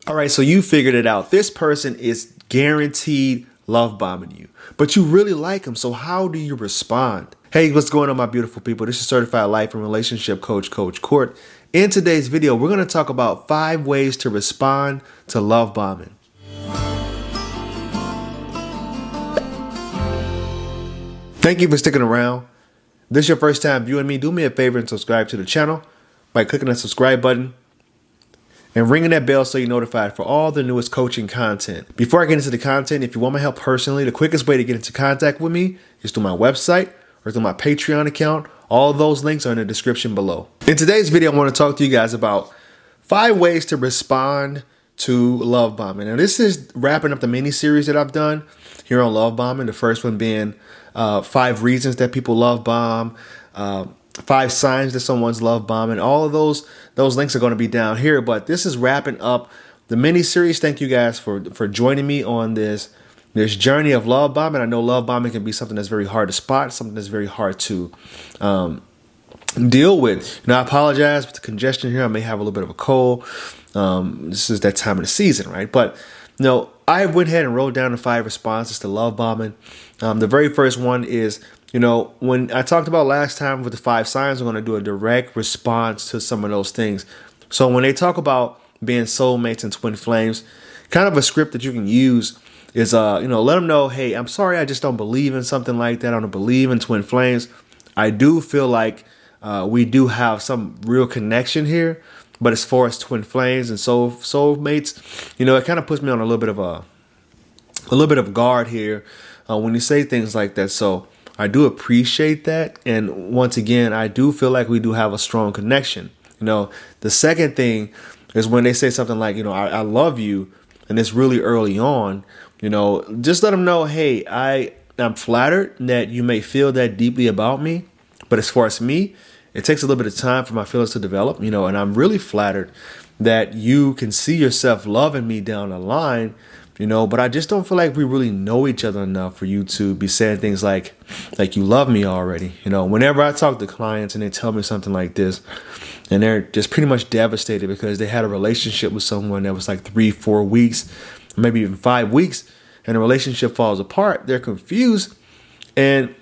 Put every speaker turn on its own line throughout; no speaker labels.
All right, so you figured it out. This person is guaranteed love bombing you, but you really like them. So how do you respond? Hey, what's going on, my beautiful people? This is Certified Life and Relationship Coach, Coach Court. In today's video, we're going to talk about 5 ways to respond to love bombing. Thank you for sticking around. If this is your first time viewing me, do me a favor and subscribe to the channel by clicking that subscribe button and ringing that bell so you're notified for all the newest coaching content. Before I get into the content, if you want my help personally, the quickest way to get into contact with me is through my website or through my Patreon account. All of those links are in the description below. In today's video, I want to talk to you guys about 5 ways to respond to love bombing. Now, this is wrapping up the mini series that I've done here on love bombing. The first one being 5 reasons that people love bomb, 5 signs that someone's love bombing. All of those links are going to be down here, but this is wrapping up the mini series. Thank you guys for joining me on this journey of love bombing. I know love bombing can be something that's very hard to spot, something that's very hard to deal with. I apologize for the congestion here. I may have a little bit of a cold. This is that time of the season, right? But I went ahead and wrote down the 5 responses to love bombing. The very first one is, when I talked about last time with the 5 signs, I'm going to do a direct response to some of those things. So when they talk about being soulmates and twin flames, kind of a script that you can use is, let them know, hey, I'm sorry, I just don't believe in something like that. I don't believe in twin flames. I do feel like we do have some real connection here. But as far as twin flames and soulmates, it kind of puts me on a little bit of guard here when you say things like that. So I do appreciate that. And once again, I do feel like we do have a strong connection. The second thing is when they say something like, I love you, and it's really early on, just let them know, hey, I'm flattered that you may feel that deeply about me. But as far as me, it takes a little bit of time for my feelings to develop, and I'm really flattered that you can see yourself loving me down the line, but I just don't feel like we really know each other enough for you to be saying things like you love me already. Whenever I talk to clients and they tell me something like this, and they're just pretty much devastated because they had a relationship with someone that was like 3-4 weeks, maybe even 5 weeks, and the relationship falls apart, they're confused, and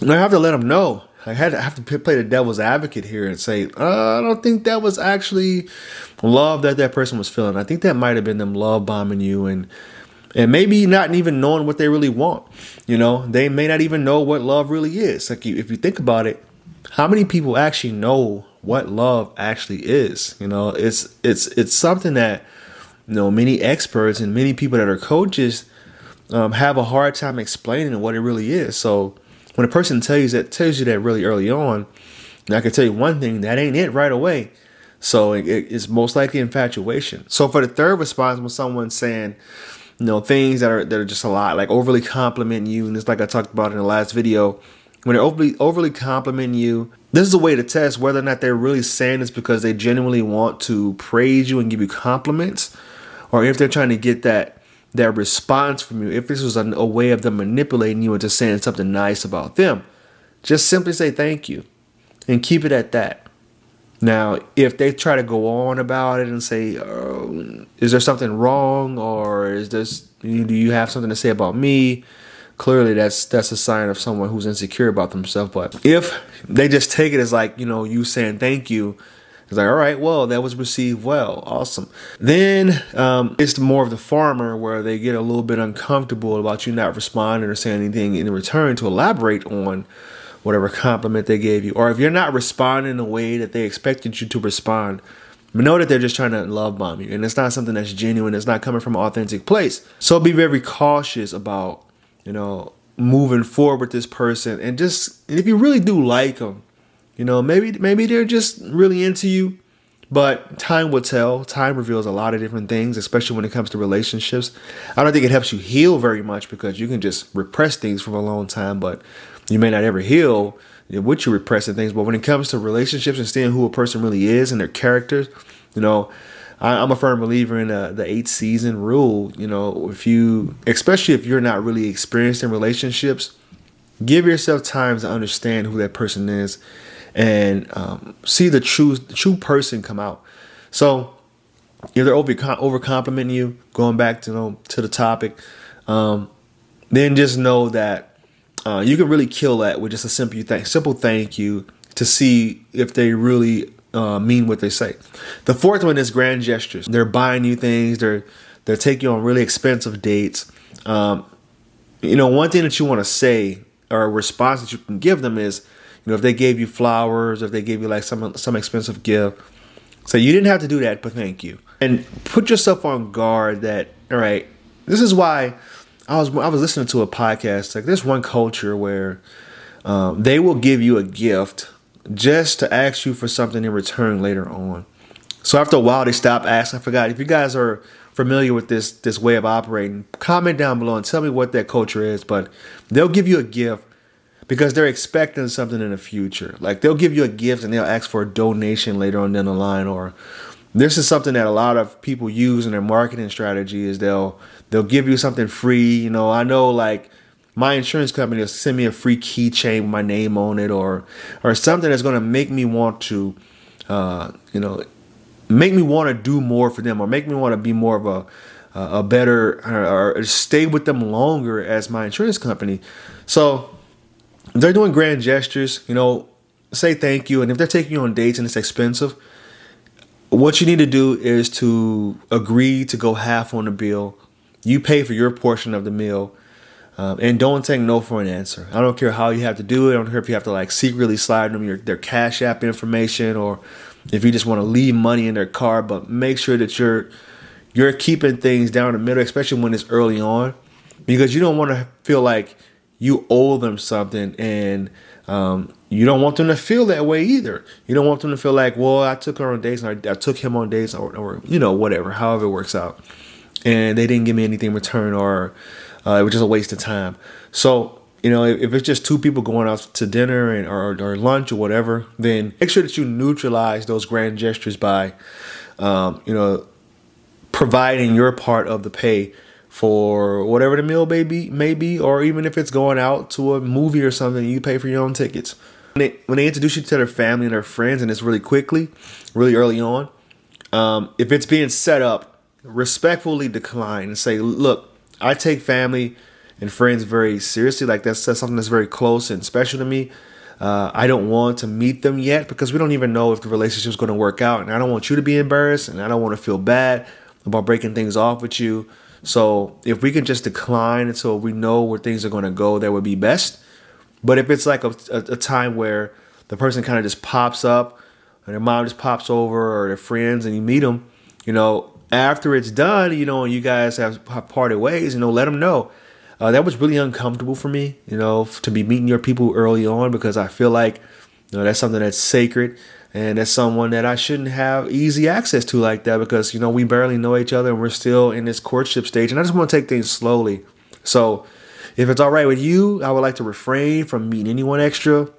I have to let them know. I have to play the devil's advocate here and say, I don't think that was actually love that person was feeling. I think that might have been them love bombing you and maybe not even knowing what they really want. They may not even know what love really is. Like, if you think about it, how many people actually know what love actually is? It's something that many experts and many people that are coaches have a hard time explaining what it really is. So when a person tells you that really early on, and I can tell you one thing, that ain't it right away. So it's most likely infatuation. So for the third response, when someone's saying, things that are just a lot, like overly complimenting you, and it's like I talked about in the last video, when they're overly complimenting you, this is a way to test whether or not they're really saying this because they genuinely want to praise you and give you compliments, or if they're trying to get that response from you. If this was a way of them manipulating you into saying something nice about them, just simply say thank you and keep it at that. Now, if they try to go on about it and say, is there something wrong, or do you have something to say about me? Clearly, that's a sign of someone who's insecure about themselves. But if they just take it as like, you saying thank you, it's like, all right, well, that was received well. Awesome. Then it's more of the farmer where they get a little bit uncomfortable about you not responding or saying anything in return to elaborate on whatever compliment they gave you. Or if you're not responding in a way that they expected you to respond, know that they're just trying to love bomb you. And it's not something that's genuine. It's not coming from an authentic place. So be very cautious about, moving forward with this person. And if you really do like them, maybe they're just really into you, but time will tell. Time reveals a lot of different things, especially when it comes to relationships. I don't think it helps you heal very much because you can just repress things for a long time, but you may not ever heal with your repressing things. But when it comes to relationships and seeing who a person really is and their characters, I'm a firm believer in the 8-season rule. Especially if you're not really experienced in relationships, give yourself time to understand who that person is and see the true person come out. So if they're over complimenting you, going back to the topic, then just know that you can really kill that with just a simple thank you to see if they really mean what they say. The fourth one is grand gestures. They're buying you things. They're taking you on really expensive dates. One thing that you want to say or a response that you can give them is, if they gave you flowers, if they gave you like some expensive gift, so you didn't have to do that, but thank you. And put yourself on guard that, all right, this is why I was listening to a podcast. Like, there's one culture where they will give you a gift just to ask you for something in return later on. So after a while, they stop asking. I forgot. If you guys are familiar with this way of operating, comment down below and tell me what that culture is. But they'll give you a gift because they're expecting something in the future. Like, they'll give you a gift and they'll ask for a donation later on down the line. Or this is something that a lot of people use in their marketing strategy is they'll give you something free. I know, like, my insurance company will send me a free keychain with my name on it, or something that's going to make me want to, make me want to do more for them, or make me want to be more of a better, or stay with them longer as my insurance company. So they're doing grand gestures, say thank you. And if they're taking you on dates and it's expensive, what you need to do is to agree to go half on the bill. You pay for your portion of the meal. And don't take no for an answer. I don't care how you have to do it. I don't care if you have to like secretly slide them their Cash App information, or if you just want to leave money in their car. But make sure that you're keeping things down the middle, especially when it's early on, because you don't want to feel like you owe them something, and you don't want them to feel that way either. You don't want them to feel like, well, I took her on dates, and I took him on dates, or whatever, however it works out, and they didn't give me anything in return, or it was just a waste of time. So, if it's just two people going out to dinner or lunch or whatever, then make sure that you neutralize those grand gestures by, providing your part of the pay for whatever the meal may be, or even if it's going out to a movie or something, you pay for your own tickets. When they introduce you to their family and their friends, and it's really early on, if it's being set up, respectfully decline and say, look, I take family and friends very seriously. Like, that's something that's very close and special to me. I don't want to meet them yet because we don't even know if the relationship is going to work out. And I don't want you to be embarrassed, and I don't want to feel bad about breaking things off with you. So if we can just decline until we know where things are going to go, that would be best. But if it's like a time where the person kind of just pops up, or their mom just pops over, or their friends, and you meet them, after it's done, and you guys have parted ways, let them know. That was really uncomfortable for me, to be meeting your people early on, because I feel like, that's something that's sacred, and that's someone that I shouldn't have easy access to like that, because, we barely know each other and we're still in this courtship stage, and I just want to take things slowly. So if it's all right with you, I would like to refrain from meeting anyone extra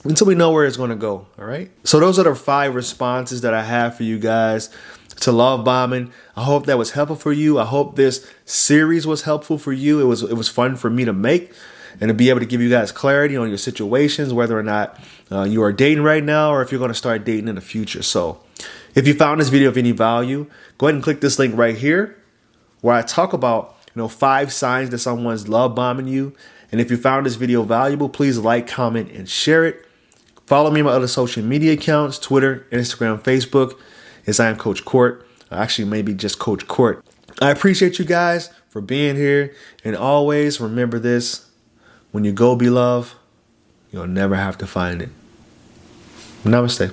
until we know where it's going to go. All right. So those are the 5 responses that I have for you guys to love bombing. I hope that was helpful for you. I hope this series was helpful for you. It was fun for me to make and to be able to give you guys clarity on your situations, whether or not you are dating right now, or if you're going to start dating in the future. So if you found this video of any value, go ahead and click this link right here, where I talk about 5 signs that someone's love bombing you. And if you found this video valuable, please like, comment, and share it. Follow me on my other social media accounts, Twitter, Instagram, Facebook. Yes, I am Coach Court. Actually, maybe just Coach Court. I appreciate you guys for being here. And always remember this: when you go be love, you'll never have to find it. Namaste.